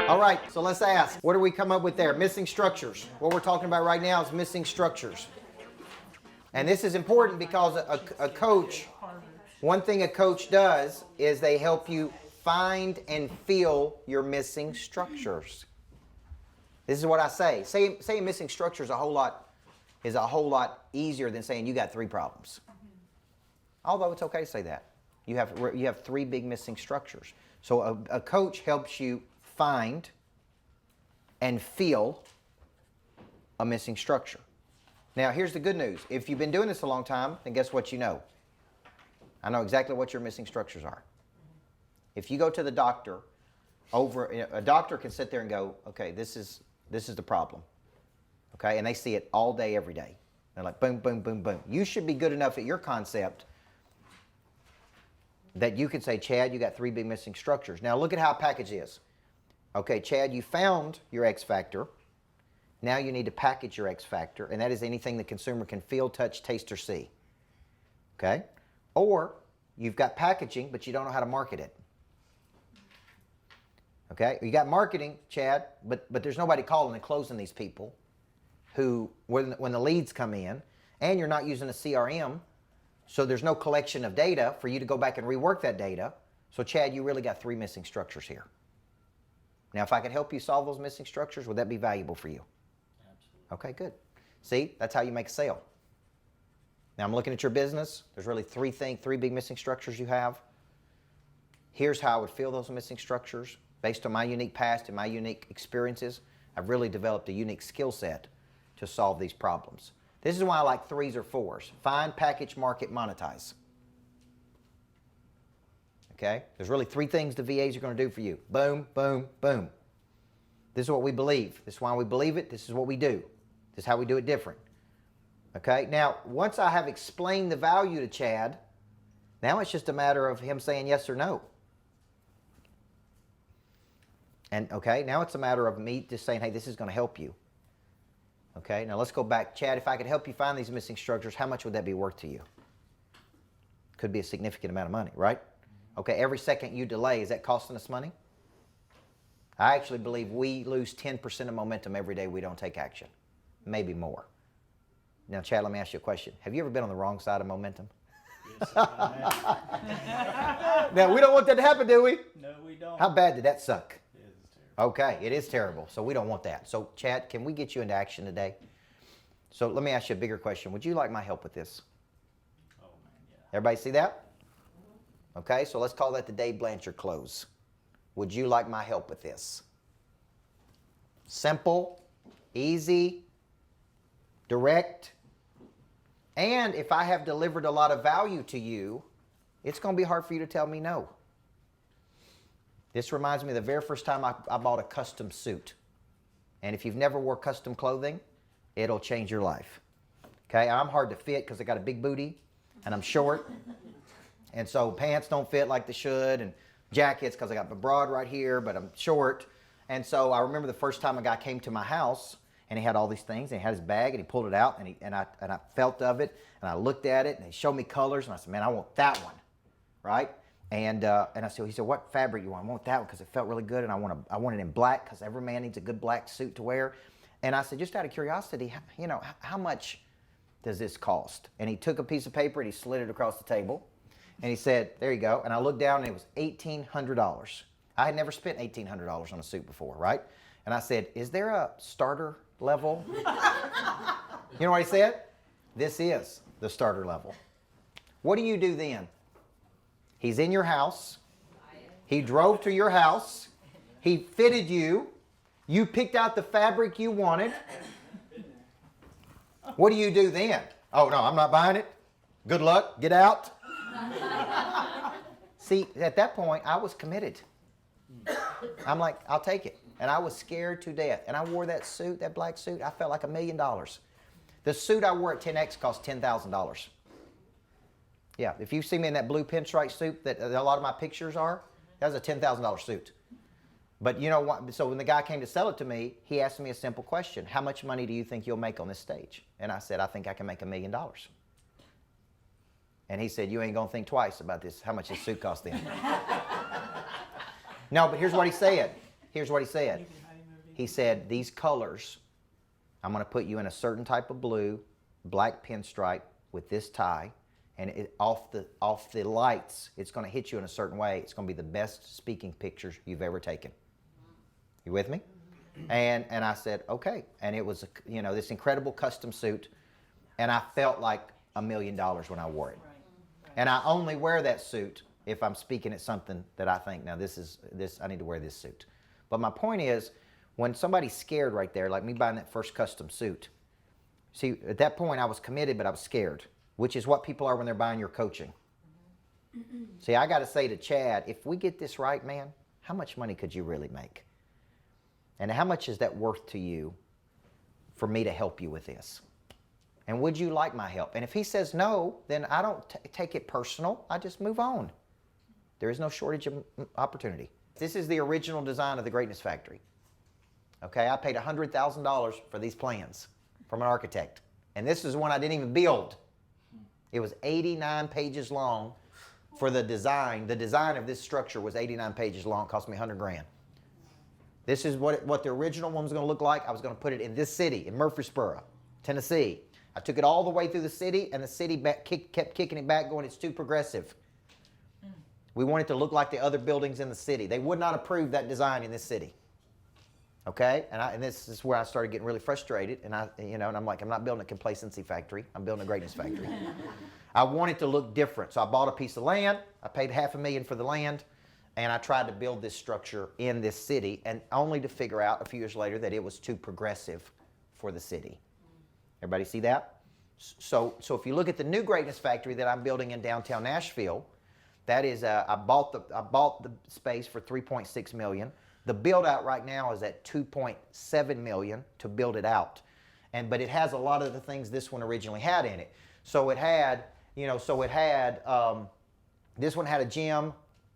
All right, so let's ask, what do we come up with there? Missing structures. What we're talking about right now is missing structures. And this is important because a coach, one thing a coach does is they help you find and feel your missing structures. This is what I say. Saying missing structure is a whole lot easier than saying you got 3 problems. Although it's okay to say that. You have 3 big missing structures. So a coach helps you find and feel a missing structure. Now, here's the good news. If you've been doing this a long time, then guess what you know? I know exactly what your missing structures are. If you go to the doctor, a doctor can sit there and go, okay, this is the problem. Okay, and they see it all day, every day. They're like, boom, boom, boom, boom. You should be good enough at your concept that you can say, Chad, you got 3 big missing structures. Now look at how a package is. Okay, Chad, you found your X factor. Now you need to package your X factor, and that is anything the consumer can feel, touch, taste, or see. Okay? Or you've got packaging, but you don't know how to market it. Okay? You got marketing, Chad, but there's nobody calling and closing these people who, when the leads come in, and you're not using a CRM, so there's no collection of data for you to go back and rework that data. So Chad, you really got 3 missing structures here. Now, if I could help you solve those missing structures, would that be valuable for you? Absolutely. Okay, good. See, that's how you make a sale. Now, I'm looking at your business. There's really 3 big missing structures you have. Here's how I would fill those missing structures. Based on my unique past and my unique experiences, I've really developed a unique skill set to solve these problems. This is why I like 3s or 4s. Find, package, market, monetize. Okay? There's really 3 things the VAs are going to do for you. Boom, boom, boom. This is what we believe. This is why we believe it. This is what we do. This is how we do it different. Okay? Now, once I have explained the value to Chad, now it's just a matter of him saying yes or no. And, okay, now it's a matter of me just saying, hey, this is going to help you. Okay, now let's go back. Chad, if I could help you find these missing structures, how much would that be worth to you? Could be a significant amount of money, right? Okay, every second you delay, is that costing us money? I actually believe we lose 10% of momentum every day we don't take action. Maybe more. Now, Chad, let me ask you a question. Have you ever been on the wrong side of momentum? Yes, I have. Now, we don't want that to happen, do we? No, we don't. How bad did that suck? It's terrible. Okay, it is terrible, so we don't want that. So, Chad, can we get you into action today? So let me ask you a bigger question. Would you like my help with this? Oh, man, yeah. Everybody see that? Okay, so let's call that the Dave Blanchard close. Would you like my help with this? Simple, easy, direct, and if I have delivered a lot of value to you, it's going to be hard for you to tell me no. This reminds me of the very first time I bought a custom suit. And if you've never wore custom clothing, it'll change your life. Okay, I'm hard to fit because I got a big booty and I'm short. And so pants don't fit like they should, and jackets because I got my broad right here, but I'm short. And so I remember the first time a guy came to my house and he had all these things, and he had his bag and he pulled it out, and I felt of it, and I looked at it, and he showed me colors, and I said, man, I want that one, right? And I said, he said, what fabric you want? I want that one because it felt really good, and I want it in black because every man needs a good black suit to wear. And I said, just out of curiosity, you know, how much does this cost? And he took a piece of paper and he slid it across the table, and he said, there you go. And I looked down and it was $1,800. I had never spent $1,800 on a suit before, right? And I said, is there a starter level? You know what he said? This is the starter level. What do you do then? He's in your house. He drove to your house. He fitted you. You picked out the fabric you wanted. What do you do then? Oh, no, I'm not buying it. Good luck. Get out. See, at that point, I was committed. I'm like, I'll take it. And I was scared to death. And I wore that suit, that black suit. I felt like $1 million. The suit I wore at 10X cost $10,000. Yeah, if you see me in that blue pinstripe suit that a lot of my pictures are, that was a $10,000 suit. But you know what? So when the guy came to sell it to me, he asked me a simple question. How much money do you think you'll make on this stage? And I said, I think I can make $1 million. And he said, you ain't going to think twice about this, how much this suit cost then. No, but here's what he said. Here's what he said. He said, these colors, I'm going to put you in a certain type of blue, black pinstripe with this tie, and off the lights, it's going to hit you in a certain way. It's going to be the best speaking pictures you've ever taken. You with me? And I said, okay. And it was, this incredible custom suit, and I felt like $1 million when I wore it. And I only wear that suit if I'm speaking at something that I think, now I need to wear this suit. But my point is, when somebody's scared right there, like me buying that first custom suit, see, at that point I was committed, but I was scared, which is what people are when they're buying your coaching. See, I got to say to Chad, if we get this right, man, how much money could you really make? And how much is that worth to you for me to help you with this? And would you like my help? And if he says no, then I don't take it personal. I just move on. There is no shortage of opportunity. This is the original design of the Greatness Factory. Okay, I paid $100,000 for these plans from an architect. And this is one I didn't even build. It was 89 pages long for the design. The design of this structure was 89 pages long. It cost me $100,000. This is what the original one was going to look like. I was going to put it in this city, in Murfreesboro, Tennessee. I took it all the way through the city, and the city kept kicking it back, going, it's too progressive. We want it to look like the other buildings in the city. They would not approve that design in this city. Okay? And this is where I started getting really frustrated. And I'm like, I'm not building a complacency factory. I'm building a greatness factory. I want it to look different. So I bought a piece of land. I paid $500,000 for the land. And I tried to build this structure in this city, and only to figure out a few years later that it was too progressive for the city. Everybody see that? So if you look at the new Greatness Factory that I'm building in downtown Nashville, that is, I bought the space for $3.6 million. The build out right now is at $2.7 million to build it out, but it has a lot of the things this one originally had in it. So it had, this one had a gym.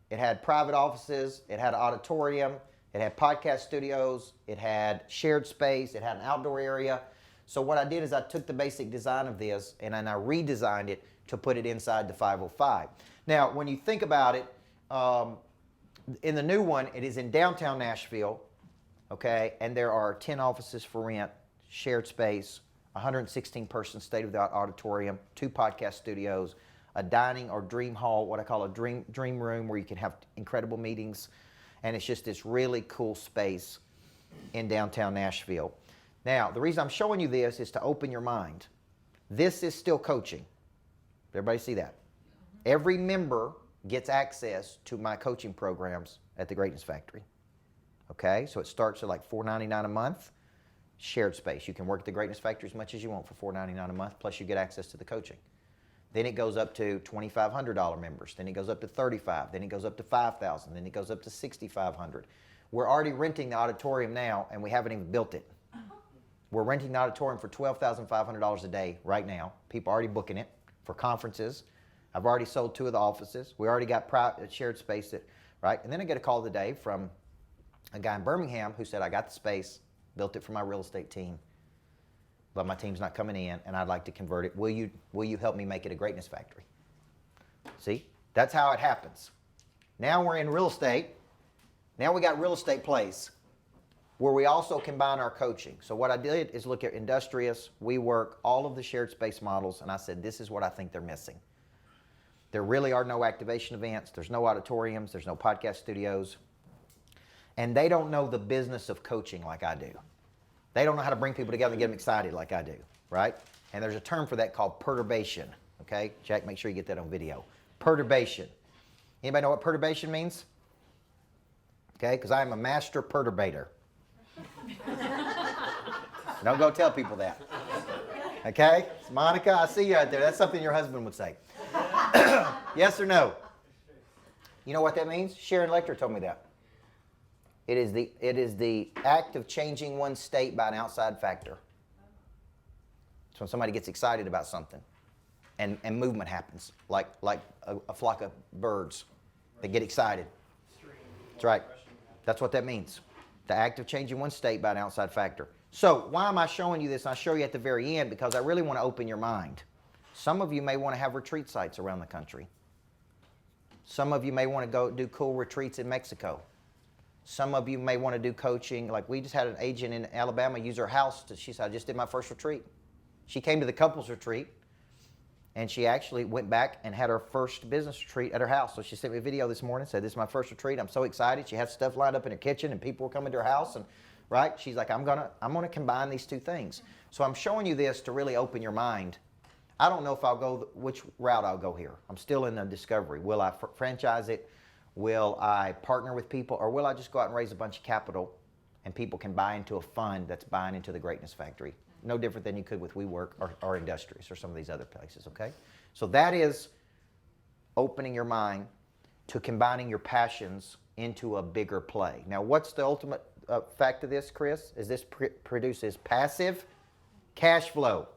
It had private offices, it had an auditorium, it had podcast studios, it had shared space, it had an outdoor area. So what I did is I took the basic design of this and then I redesigned it to put it inside the 505. Now, when you think about it, in the new one, it is in downtown Nashville, okay, and there are 10 offices for rent, shared space, 116-person state-of-the-art auditorium, 2 podcast studios, a dining or dream hall, what I call a dream room, where you can have incredible meetings. And it's just this really cool space in downtown Nashville. Now, the reason I'm showing you this is to open your mind. This is still coaching. Everybody see that? Every member gets access to my coaching programs at the Greatness Factory. Okay, so it starts at like $4.99 a month. Shared space. You can work at the Greatness Factory as much as you want for $4.99 a month, plus you get access to the coaching. Then it goes up to $2,500 members. Then it goes up to $35,000. Then it goes up to $5,000. Then it goes up to $6,500. We're already renting the auditorium now, and we haven't even built it. We're renting the auditorium for $12,500 a day right now. People are already booking it for conferences. I've already sold 2 of the offices. We already got shared space, right? And then I get a call today from a guy in Birmingham who said, I got the space, built it for my real estate team, but my team's not coming in, and I'd like to convert it. Will you help me make it a Greatness Factory? See, that's how it happens. Now we're in real estate. Now we got real estate plays where we also combine our coaching. So what I did is look at Industrious, WeWork, all of the shared space models, and I said, this is what I think they're missing. There really are no activation events. There's no auditoriums. There's no podcast studios. And they don't know the business of coaching like I do. They don't know how to bring people together and get them excited like I do, right? And there's a term for that called perturbation, okay? Jack, make sure you get that on video. Perturbation. Anybody know what perturbation means? Okay, because I am a master perturbator. Don't go tell people that. Okay? Monica, I see you out there. That's something your husband would say. Yes or no? You know what that means? Sharon Lecter told me that. It is the act of changing one's state by an outside factor. It's when somebody gets excited about something and movement happens, like a flock of birds that get excited. That's right. That's what that means. The act of changing one's state by an outside factor. So why am I showing you this? I'll show you at the very end because I really want to open your mind. Some of you may want to have retreat sites around the country. Some of you may want to go do cool retreats in Mexico. Some of you may want to do coaching. Like we just had an agent in Alabama use her house. She said, I just did my first retreat. She came to the couples retreat, and she actually went back and had her first business retreat at her house. So she sent me a video this morning, said, this is my first retreat. I'm so excited. She had stuff lined up in her kitchen, and people were coming to her house. And right, she's like, I'm gonna combine these two things. So I'm showing you this to really open your mind. I don't know if I'll go which route I'll go here. I'm still in the discovery. Will I franchise it? Will I partner with people, or will I just go out and raise a bunch of capital and people can buy into a fund that's buying into the Greatness Factory? No different than you could with WeWork or Industrious or some of these other places, okay? So that is opening your mind to combining your passions into a bigger play. Now, what's the ultimate fact of this, Chris? Is this produces passive cash flow.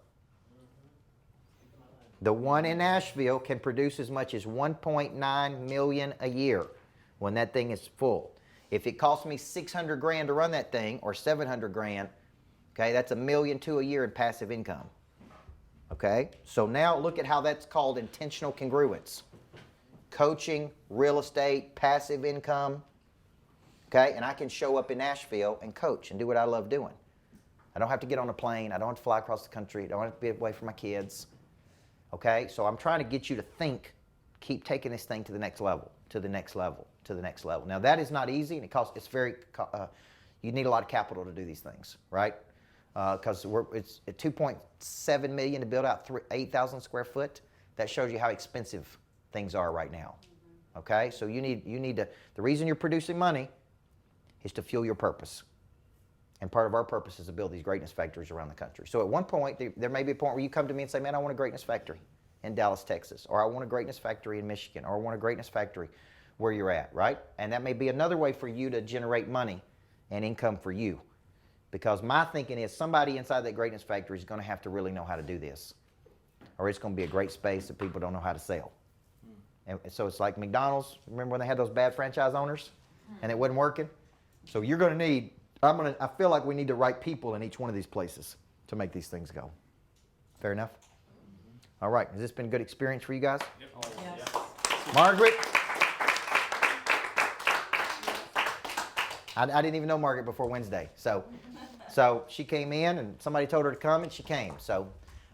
The one in Nashville can produce as much as $1.9 million a year when that thing is full. If it costs me $600,000 to run that thing, or $700,000, okay, that's $1.2 million a year in passive income. Okay, so now look at how that's called intentional congruence. Coaching, real estate, passive income. Okay, and I can show up in Nashville and coach and do what I love doing. I don't have to get on a plane. I don't have to fly across the country. I don't have to be away from my kids. Okay, so I'm trying to get you to think, keep taking this thing to the next level, to the next level, to the next level. Now that is not easy, and it's very, you need a lot of capital to do these things, right? Because it's at $2.7 million to build out 8,000 square foot. That shows you how expensive things are right now. Okay, so you need to. The reason you're producing money is to fuel your purpose. And part of our purpose is to build these greatness factories around the country. So at one point, there may be a point where you come to me and say, man, I want a greatness factory in Dallas, Texas, or I want a greatness factory in Michigan, or I want a greatness factory where you're at, right? And that may be another way for you to generate money and income for you. Because my thinking is somebody inside that greatness factory is going to have to really know how to do this, or it's going to be a great space that people don't know how to sell. And so it's like McDonald's. Remember when they had those bad franchise owners and it wasn't working? So you're going to need, I feel like we need the right people in each one of these places to make these things go. Fair enough? All right. Has this been a good experience for you guys? Yep. Yes. Margaret? I didn't even know Margaret before Wednesday. So she came in and somebody told her to come and she came. So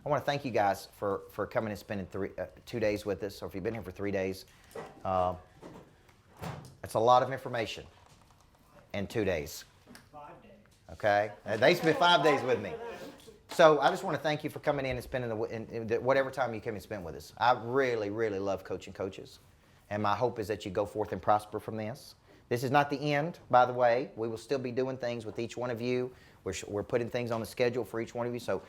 I want to thank you guys for coming and spending 2 days with us, or if you've been here for 3 days. It's a lot of information in 2 days. 5 days. Okay? They spent 5 days with me. So I just want to thank you for coming in and spending whatever time you came and spent with us. I really, really love coaching coaches. And my hope is that you go forth and prosper from this. This is not the end, by the way. We will still be doing things with each one of you. We're putting things on the schedule for each one of you. So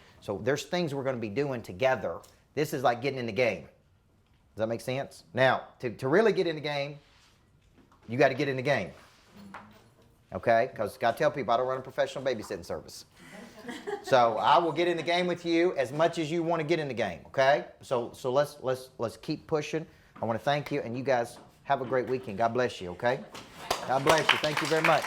there's things we're going to be doing together. This is like getting in the game. Does that make sense? Now, to really get in the game, you got to get in the game. Okay? Because I got to tell people I don't run a professional babysitting service. So I will get in the game with you as much as you want to get in the game. Okay? So let's keep pushing. I want to thank you, and you guys have a great weekend. God bless you. Okay? God bless you. Thank you very much.